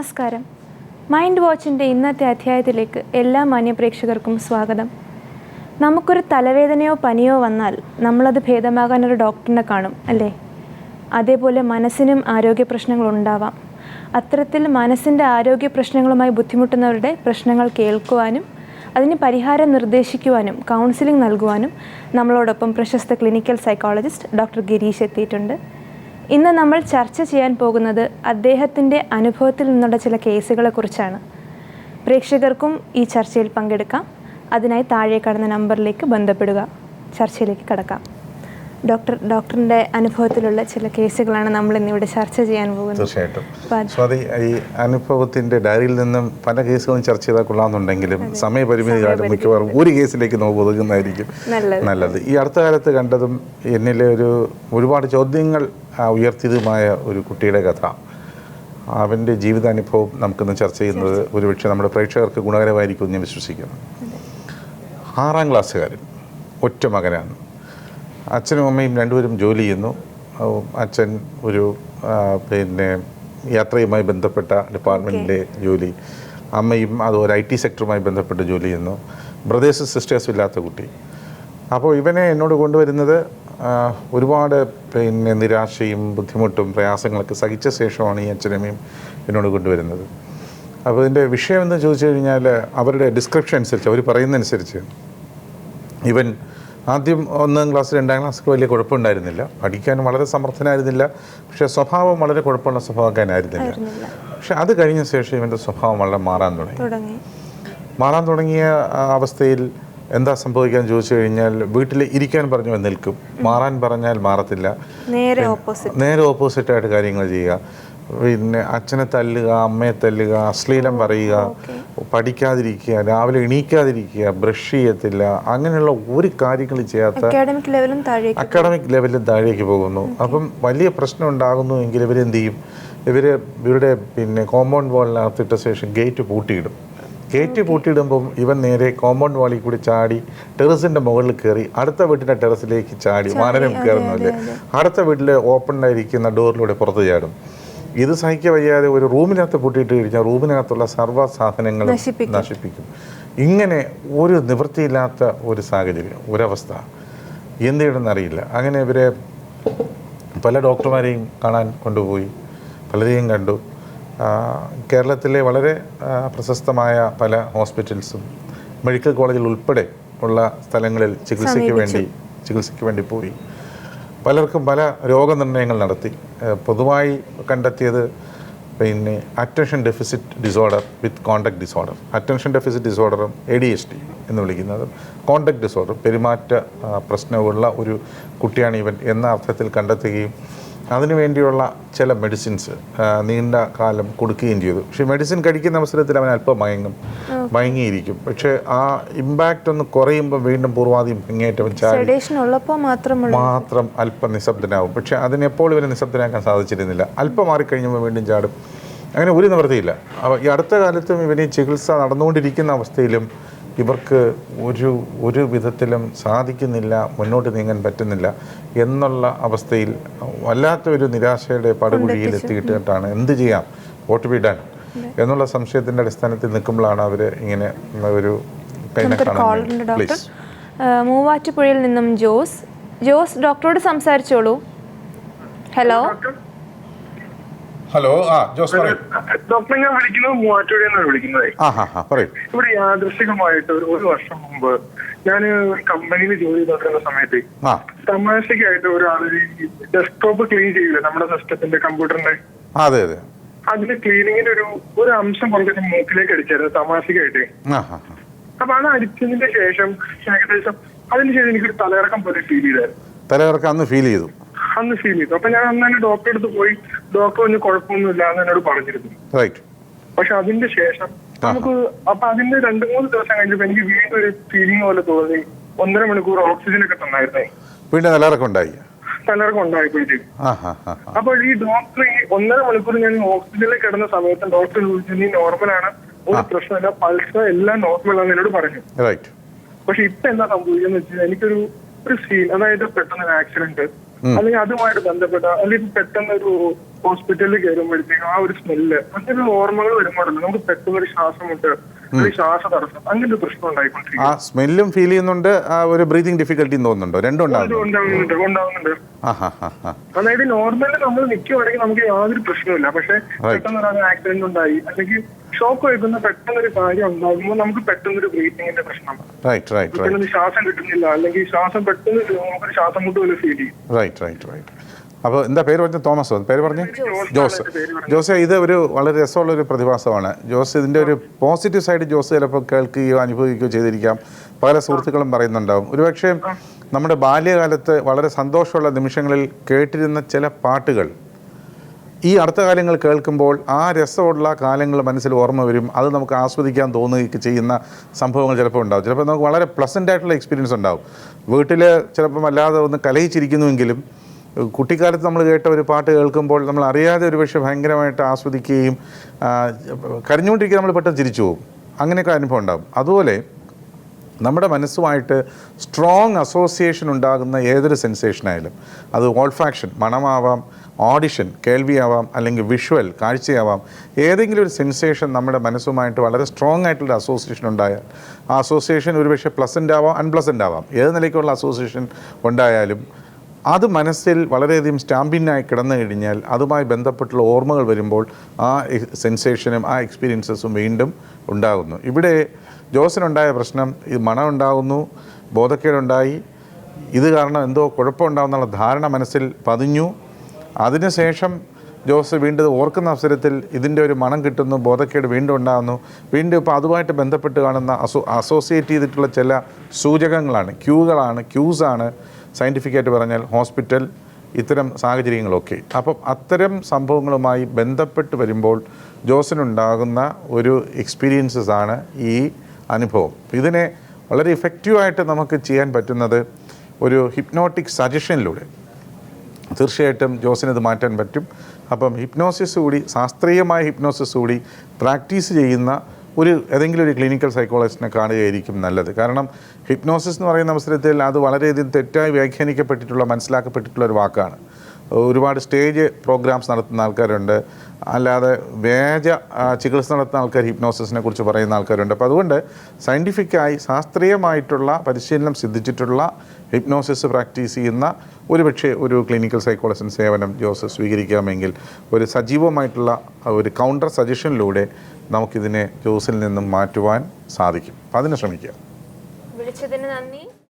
നമസ്കാരം. മൈൻഡ് വാച്ചിൻ്റെ ഇന്നത്തെ അധ്യായത്തിലേക്ക് എല്ലാ മാന്യപ്രേക്ഷകർക്കും സ്വാഗതം. നമുക്കൊരു തലവേദനയോ പനിയോ വന്നാൽ നമ്മളത് ഭേദമാകാനൊരു ഡോക്ടറിനെ കാണും അല്ലേ? അതേപോലെ മനസ്സിനും ആരോഗ്യ പ്രശ്നങ്ങളുണ്ടാവാം. അത്തരത്തിൽ മനസ്സിൻ്റെ ആരോഗ്യ പ്രശ്നങ്ങളുമായി ബുദ്ധിമുട്ടുന്നവരുടെ പ്രശ്നങ്ങൾ കേൾക്കുവാനും അതിന് പരിഹാരം നിർദ്ദേശിക്കുവാനും കൗൺസിലിംഗ് നൽകുവാനും നമ്മളോടൊപ്പം പ്രശസ്ത ക്ലിനിക്കൽ സൈക്കോളജിസ്റ്റ് ഡോക്ടർ ഗിരീഷ് എത്തിയിട്ടുണ്ട്. ഇന്ന് നമ്മൾ ചർച്ച ചെയ്യാൻ പോകുന്നത് അദ്ദേഹത്തിൻ്റെ അനുഭവത്തിൽ നിന്നുള്ള ചില കേസുകളെക്കുറിച്ചാണ്. പ്രേക്ഷകർക്കും ഈ ചർച്ചയിൽ പങ്കെടുക്കാം. അതിനായി താഴെ കാണുന്ന നമ്പറിലേക്ക് ബന്ധപ്പെടുക. ചർച്ചയിലേക്ക് കടക്കാം. ഡോക്ടറിൻ്റെ അനുഭവത്തിലുള്ള ചില കേസുകളാണ് നമ്മൾ ഇന്നിവിടെ ചർച്ച ചെയ്യാൻ പോകുന്നത്. തീർച്ചയായിട്ടും സ്വാതി, ഈ അനുഭവത്തിൻ്റെ ഡയറിയിൽ നിന്നും പല കേസുകളും ചർച്ച ചെയ്താൽ കൊള്ളാമെന്നുണ്ടെങ്കിലും സമയപരിമിതി കാരണം മിക്കവാറും ഒരു കേസിലേക്ക് നമുക്ക് ഒതുങ്ങുന്നതായിരിക്കും നല്ലത്. ഈ അടുത്ത കാലത്ത് കണ്ടതും എന്നിലെ ഒരുപാട് ചോദ്യങ്ങൾ ഉയർത്തിയതുമായ ഒരു കുട്ടിയുടെ കഥ, അവൻ്റെ ജീവിതാനുഭവം നമുക്കിന്ന് ചർച്ച ചെയ്യുന്നത് ഒരുപക്ഷെ നമ്മുടെ പ്രേക്ഷകർക്ക് ഗുണകരമായിരിക്കും ഞാൻ വിശ്വസിക്കുന്നു. 6ാം ക്ലാസ്സുകാരൻ, ഒറ്റ മകനാണ്. അച്ഛനും അമ്മയും രണ്ടുപേരും ജോലി ചെയ്യുന്നു. അച്ഛൻ ഒരു യാത്രയുമായി ബന്ധപ്പെട്ട ഡിപ്പാർട്ട്മെൻറ്റിലെ ജോലി, അമ്മയും അത് ഒരു IT സെക്ടറുമായി ബന്ധപ്പെട്ട് ജോലി ചെയ്യുന്നു. ബ്രദേഴ്സും സിസ്റ്റേഴ്സും ഇല്ലാത്ത കുട്ടി. അപ്പോൾ ഇവനെ എന്നോട് കൊണ്ടുവരുന്നത് ഒരുപാട് നിരാശയും ബുദ്ധിമുട്ടും പ്രയാസങ്ങളൊക്കെ സഹിച്ച ശേഷമാണ് ഈ അച്ഛനമ്മയും എന്നോട് കൊണ്ടുവരുന്നത്. അപ്പോൾ ഇതിൻ്റെ വിഷയം എന്ന് ചോദിച്ചു കഴിഞ്ഞാൽ അവരുടെ ഡിസ്ക്രിപ്ഷൻ അനുസരിച്ച്, അവർ പറയുന്നതനുസരിച്ച് ഇവൻ ആദ്യം 1ാം ക്ലാസ് 2ാം ക്ലാസ്സിൽ വലിയ കുഴപ്പമുണ്ടായിരുന്നില്ല, പഠിക്കാൻ വളരെ സമർത്ഥനായിരുന്നില്ല, പക്ഷേ സ്വഭാവം വളരെ കുഴപ്പമുള്ള സ്വഭാവക്കാരനായിരുന്നില്ല. പക്ഷെ അത് കഴിഞ്ഞ ശേഷം ഇവൻ്റെ സ്വഭാവം വളരെ മാറാൻ തുടങ്ങിയ അവസ്ഥയിൽ എന്താ സംഭവിക്കാൻ ചോദിച്ചു കഴിഞ്ഞാൽ, വീട്ടിൽ ഇരിക്കാൻ പറഞ്ഞു നിൽക്കും, മാറാൻ പറഞ്ഞാൽ മാറത്തില്ല, നേരെ ഓപ്പോസിറ്റായിട്ട് കാര്യങ്ങൾ ചെയ്യുക. അച്ഛനെ തല്ലുക, അമ്മയെ തല്ലുക, അശ്ലീലം പറയുക, പഠിക്കാതിരിക്കുക, രാവിലെ എണീക്കാതിരിക്കുക, ബ്രഷ് ചെയ്യത്തില്ല, അങ്ങനെയുള്ള ഒരു കാര്യങ്ങൾ ചെയ്യാത്ത അക്കാഡമിക് ലെവലിലും താഴേക്ക് പോകുന്നു. അപ്പം വലിയ പ്രശ്നം ഉണ്ടാകുന്നു എങ്കിൽ ഇവരെന്ത് ചെയ്യും? ഇവരുടെ കോമ്പൗണ്ട് വാളിനകത്തിട്ട ശേഷം ഗേറ്റ് പൂട്ടിയിടുമ്പം ഇവൻ നേരെ കോമ്പൗണ്ട് വാളിൽ കൂടി ചാടി ടെറസിൻ്റെ മുകളിൽ കയറി അടുത്ത വീട്ടിൻ്റെ ടെറസിലേക്ക് ചാടി, വാനരം കയറുന്നല്ലേ, അടുത്ത വീട്ടിൽ ഓപ്പണായിരിക്കുന്ന ഡോറിലൂടെ പുറത്ത് ചാടും. ഇത് സഹിக்க വയ്യാതെ ഒരു റൂമിനകത്ത് പൂട്ടിയിട്ട് കഴിഞ്ഞാൽ റൂമിനകത്തുള്ള സർവ്വ സാധനങ്ങളും നശിപ്പിക്കും. ഇങ്ങനെ ഒരു നിവൃത്തിയില്ലാത്ത ഒരു സാഹചര്യം, ഒരവസ്ഥ, എന്ത് ചെയ്യണമെന്നറിയില്ല. അങ്ങനെ ഇവരെ പല ഡോക്ടർമാരെയും കാണാൻ കൊണ്ടുപോയി, പലരെയും കണ്ടു. കേരളത്തിലെ വളരെ പ്രശസ്തമായ പല ഹോസ്പിറ്റൽസും മെഡിക്കൽ കോളേജിൽ ഉൾപ്പെടെ ഉള്ള സ്ഥലങ്ങളിൽ ചികിത്സയ്ക്ക് വേണ്ടി പോയി. പലർക്കും പല രോഗനിർണയങ്ങൾ നടത്തി. പൊതുവായി കണ്ടെത്തിയത് attention deficit disorder with conduct disorder, attention deficit ഡിസോർഡറും ADHD എന്ന് വിളിക്കുന്നതും കോണ്ടക്ട് ഡിസോർഡർ, പെരുമാറ്റ പ്രശ്നമുള്ള ഒരു കുട്ടിയാണ് ഇവൻ എന്ന അർത്ഥത്തിൽ കണ്ടെത്തുകയും അതിനുവേണ്ടിയുള്ള ചില മെഡിസിൻസ് നീണ്ട കാലം കൊടുക്കുകയും ചെയ്തു. പക്ഷേ മെഡിസിൻ കഴിക്കുന്ന അവസരത്തിൽ അവൻ അല്പം മയങ്ങിയിരിക്കും. പക്ഷേ ആ ഇമ്പാക്റ്റ് ഒന്ന് കുറയുമ്പോൾ വീണ്ടും പൂർവാധികം ഇങ്ങേറ്റം മാത്രം അല്പം നിശബ്ദനാവും. പക്ഷേ അതിനെപ്പോൾ ഇവരെ നിശബ്ദനാക്കാൻ സാധിച്ചിരുന്നില്ല. അല്പം മാറിക്കഴിഞ്ഞപ്പോൾ വീണ്ടും ചാടും. അങ്ങനെ ഒരു നിവൃത്തിയില്ല. ഈ അടുത്ത കാലത്തും ഇവന് ചികിത്സ നടന്നുകൊണ്ടിരിക്കുന്ന അവസ്ഥയിലും ഇവർക്ക് ഒരു വിധത്തിലും സാധിക്കുന്നില്ല, മുന്നോട്ട് നീങ്ങാൻ പറ്റുന്നില്ല എന്നുള്ള അവസ്ഥയിൽ വല്ലാത്തൊരു നിരാശയുടെ പടുകുഴിയിൽ എത്തിയിട്ടാണ് എന്ത് ചെയ്യാം, വോട്ട് ബി ഡൺ എന്നുള്ള സംശയത്തിൻ്റെ അടിസ്ഥാനത്തിൽ നിൽക്കുമ്പോഴാണ് അവർ ഇങ്ങനെ ഒരു മൂവാറ്റുപുഴയിൽ നിന്നും ജോസ് ഡോക്ടറോട് സംസാരിച്ചോളൂ. ഹലോ ജോസ് പറയൂ. ഡോക്ടറെ ഞാൻ വിളിക്കുന്നത് മൂവാറ്റുപുഴയെന്നാണ് വിളിക്കുന്നത്. ഇവിടെ യാദൃശികമായിട്ട് ഒരു വർഷം മുമ്പ് ഞാൻ ഒരു കമ്പനിയിൽ ജോലി ചെയ്തിരുന്ന സമയത്ത് തമാശക്കായിട്ട് ഒരാള് ഡെസ്ക്ടോപ്പ് ക്ലീൻ ചെയ്യില്ല നമ്മുടെ സിസ്റ്റത്തിന്റെ കമ്പ്യൂട്ടറിന്റെ, അതിന് ക്ലീനിങ്ങിന്റെ ഒരു അംശം കുറച്ച് മൂക്കിലേക്ക് അടിച്ചായിരുന്നു തമാശക്കായിട്ട്. അപ്പൊ അത് അടിച്ചതിന്റെ ശേഷം ഏകദേശം അതിനുശേഷം എനിക്കൊരു തലയിറക്കം പോലെ ഫീൽ ചെയ്തു. അപ്പൊ ഞാൻ അന്ന് തന്നെ ഡോക്ടറെ അടുത്ത് പോയി. ഡോക്ടർ ഒന്നും കുഴപ്പമൊന്നുമില്ല എന്ന് എന്നോട് പറഞ്ഞിരുന്നു. പക്ഷെ അതിന്റെ ശേഷം നമുക്ക് അതിന്റെ 2-3 ദിവസം കഴിഞ്ഞപ്പോ എനിക്ക് വീണ്ടും ഒരു ഫീലിംഗ് പോലെ തോന്നി. 1.5 മണിക്കൂർ ഓക്സിജൻ ഒക്കെ തന്നായിരുന്നേ, തലയിറക്കം ഉണ്ടായിപ്പോയിട്ട്. അപ്പൊ ഈ ഡോക്ടർ 1.5 മണിക്കൂർ ഞാൻ ഓക്സിജനിൽ കിടന്ന സമയത്ത് ഡോക്ടർ ചോദിച്ചു, നീ നോർമലാണ്, ഒരു പ്രശ്നമില്ല, പൾസ് എല്ലാം നോർമലാണെന്ന് എന്നോട് പറഞ്ഞു. പക്ഷെ ഇപ്പൊ എന്താ സംഭവിക്കുന്നത് വെച്ചാൽ എനിക്കൊരു സീൻ, അതായത് പെട്ടെന്ന് ആക്സിഡന്റ്, അല്ലെങ്കിൽ അതുമായിട്ട് ബന്ധപ്പെട്ട അല്ലെങ്കിൽ പെട്ടെന്ന് ഒരു ഹോസ്പിറ്റലിൽ കയറുമ്പോഴത്തേക്കും ആ ഒരു സ്മെല്ല് അങ്ങനെ ഓർമ്മകൾ വരുമ്പോഴല്ലോ നമുക്ക് പെട്ടെന്ന് ഒരു ശ്വാസം മുട്ട് അല്ലെങ്കിൽ ശ്വാസതടസ്സം അങ്ങനെ ഒരു പ്രശ്നം ഉണ്ടായിക്കൊണ്ടിരിക്കും. ആ സ്മെല്ലും ഫീൽ ചെയ്യുന്നുണ്ട്, ആ ഒരു ബ്രീതിങ് ഡിഫിക്കൽറ്റി തോന്നുന്നുണ്ടോ? രണ്ടും ഉണ്ടാവുന്നുണ്ട്. അതായത് നോർമലി നമ്മൾ നിൽക്കുവാണെങ്കിൽ നമുക്ക് യാതൊരു പ്രശ്നമില്ല. പക്ഷെ പെട്ടെന്ന് ഒരു ആക്സിഡന്റ് ഉണ്ടായി അല്ലെങ്കിൽ ഷോക്ക് വയ്ക്കുന്ന പെട്ടെന്നൊരു കാര്യം ഉണ്ടാകുമ്പോൾ നമുക്ക് പെട്ടെന്നൊരു ബ്രീത്തിങ്ങിന്റെ പ്രശ്നം, പെട്ടെന്ന് ശ്വാസം കിട്ടുന്നില്ല അല്ലെങ്കിൽ ശ്വാസം പെട്ടെന്ന് നമുക്കൊരു ശ്വാസം മുട്ട് പോലെ ഫീൽ ചെയ്യും. അപ്പോൾ എന്താ പേര് പറഞ്ഞ? തോമസോ പേര് പറഞ്ഞ്? ജോസ്. ജോസ്, ഇത് ഒരു വളരെ രസമുള്ളൊരു പ്രതിഭാസമാണ്. ജോസ്, ഇതിൻ്റെ ഒരു പോസിറ്റീവ് സൈഡ് ജോസ് ചിലപ്പോൾ കേൾക്കുകയോ അനുഭവിക്കുകയോ ചെയ്തിരിക്കാം. പല സുഹൃത്തുക്കളും പറയുന്നുണ്ടാവും. ഒരുപക്ഷെ നമ്മുടെ ബാല്യകാലത്ത് വളരെ സന്തോഷമുള്ള നിമിഷങ്ങളിൽ കേട്ടിരുന്ന ചില പാട്ടുകൾ ഈ അടുത്ത കാലങ്ങൾ കേൾക്കുമ്പോൾ ആ രസമുള്ള കാലങ്ങൾ മനസ്സിൽ ഓർമ്മ വരും. അത് നമുക്ക് ആസ്വദിക്കാൻ തോന്നുകയൊക്കെ ചെയ്യുന്ന സംഭവങ്ങൾ ചിലപ്പോൾ ഉണ്ടാവും. ചിലപ്പോൾ നമുക്ക് വളരെ പ്ലസൻ്റ് ആയിട്ടുള്ള എക്സ്പീരിയൻസ് ഉണ്ടാവും. വീട്ടിൽ ചിലപ്പം വല്ലാതെ ഒന്ന് കലഹിച്ചിരിക്കുന്നുവെങ്കിലും കുട്ടിക്കാലത്ത് നമ്മൾ കേട്ട ഒരു പാട്ട് കേൾക്കുമ്പോൾ നമ്മൾ അറിയാതെ ഒരുപക്ഷെ ഭയങ്കരമായിട്ട് ആസ്വദിക്കുകയും കരഞ്ഞുകൊണ്ടിരിക്കുക നമ്മൾ പെട്ടെന്ന് ചിരിച്ചു പോകും. അങ്ങനെയൊക്കെ അനുഭവം ഉണ്ടാകും. അതുപോലെ നമ്മുടെ മനസ്സുമായിട്ട് സ്ട്രോങ് അസോസിയേഷൻ ഉണ്ടാകുന്ന ഏതൊരു സെൻസേഷനായാലും, അത് ഓൾഫാക്ഷൻ മണമാവാം, ഓഡിഷൻ കേൾവിയാവാം, അല്ലെങ്കിൽ വിഷ്വൽ കാഴ്ചയാവാം, ഏതെങ്കിലും ഒരു സെൻസേഷൻ നമ്മുടെ മനസ്സുമായിട്ട് വളരെ സ്ട്രോങ് ആയിട്ടുള്ള അസോസിയേഷൻ ഉണ്ടായാൽ ആ അസോസിയേഷൻ ഒരുപക്ഷെ പ്ലസൻ്റ് ആവാം, അൺപ്ലസൻ്റ് ആവാം. ഏത് നിലയ്ക്കുള്ള അസോസിയേഷൻ ഉണ്ടായാലും അത് മനസ്സിൽ വളരെയധികം സ്റ്റാമ്പിനായി കിടന്നു കഴിഞ്ഞാൽ അതുമായി ബന്ധപ്പെട്ടുള്ള ഓർമ്മകൾ വരുമ്പോൾ ആ സെൻസേഷനും ആ എക്സ്പീരിയൻസസും വീണ്ടും ഉണ്ടാകുന്നു. ഇവിടെ ജോസിനുണ്ടായ പ്രശ്നം ഇത് മണം ഉണ്ടാകുന്നു, ബോധക്കേടുണ്ടായി, ഇത് കാരണം എന്തോ കുഴപ്പമുണ്ടാകുന്നുള്ള ധാരണ മനസ്സിൽ പതിഞ്ഞു. അതിനുശേഷം ജോസ് വീണ്ടും ഓർക്കുന്ന അവസരത്തിൽ ഇതിൻ്റെ ഒരു മണം കിട്ടുന്നു, ബോധക്കേട് വീണ്ടും ഉണ്ടാകുന്നു. വീണ്ടും ഇപ്പോൾ അതുമായിട്ട് ബന്ധപ്പെട്ട് കാണുന്ന അസോസിയേറ്റ് ചെയ്തിട്ടുള്ള ചില സൂചകങ്ങളാണ്, ക്യൂസാണ് സയൻറ്റിഫിക്കായിട്ട് പറഞ്ഞാൽ ഹോസ്പിറ്റൽ, ഇത്തരം സാഹചര്യങ്ങളൊക്കെ. അപ്പം അത്തരം സംഭവങ്ങളുമായി ബന്ധപ്പെട്ട് വരുമ്പോൾ ജോസിനുണ്ടാകുന്ന ഒരു എക്സ്പീരിയൻസസ് ആണ് ഈ അനുഭവം. ഇതിനെ വളരെ ഇഫക്റ്റീവായിട്ട് നമുക്ക് ചെയ്യാൻ പറ്റുന്നത് ഒരു ഹിപ്നോട്ടിക് സജഷനിലൂടെ. തീർച്ചയായിട്ടും ജോസിനത് മാറ്റാൻ പറ്റും. അപ്പം ഹിപ്നോസിസ് കൂടി, ശാസ്ത്രീയമായ ഹിപ്നോസിസ് കൂടി പ്രാക്ടീസ് ചെയ്യുന്ന ഏതെങ്കിലും ഒരു ക്ലിനിക്കൽ സൈക്കോളജിസ്റ്റിനെ കാണുകയായിരിക്കും നല്ലത്. കാരണം ഹിപ്നോസിസ് എന്ന് പറയുന്ന അവസരത്തിൽ അത് വളരെയധികം തെറ്റായി വ്യാഖ്യാനിക്കപ്പെട്ടിട്ടുള്ള, മനസ്സിലാക്കപ്പെട്ടിട്ടുള്ള ഒരു വാക്കാണ്. ഒരുപാട് സ്റ്റേജ് പ്രോഗ്രാംസ് നടത്തുന്ന ആൾക്കാരുണ്ട്, അല്ലാതെ വ്യാജ ചികിത്സ നടത്തുന്ന ആൾക്കാർ ഹിപ്നോസിസിനെ കുറിച്ച് പറയുന്ന ആൾക്കാരുണ്ട്. അപ്പോൾ അതുകൊണ്ട് സയൻറ്റിഫിക്കായി ശാസ്ത്രീയമായിട്ടുള്ള പരിശീലനം സിദ്ധിച്ചിട്ടുള്ള ഹിപ്നോസിസ് പ്രാക്ടീസ് ചെയ്യുന്ന ഒരുപക്ഷെ ഒരു ക്ലിനിക്കൽ സൈക്കോളജിസ്റ്റ് സേവനം ജോസ് സ്വീകരിക്കാമെങ്കിൽ ഒരു സജീവമായിട്ടുള്ള ഒരു കൗണ്ടർ സജഷനിലൂടെ നമുക്കിതിനെ ജോസിൽ നിന്നും മാറ്റുവാൻ സാധിക്കും. അപ്പം അതിന് ശ്രമിക്കുക. വിളിച്ചതിന് നന്ദി.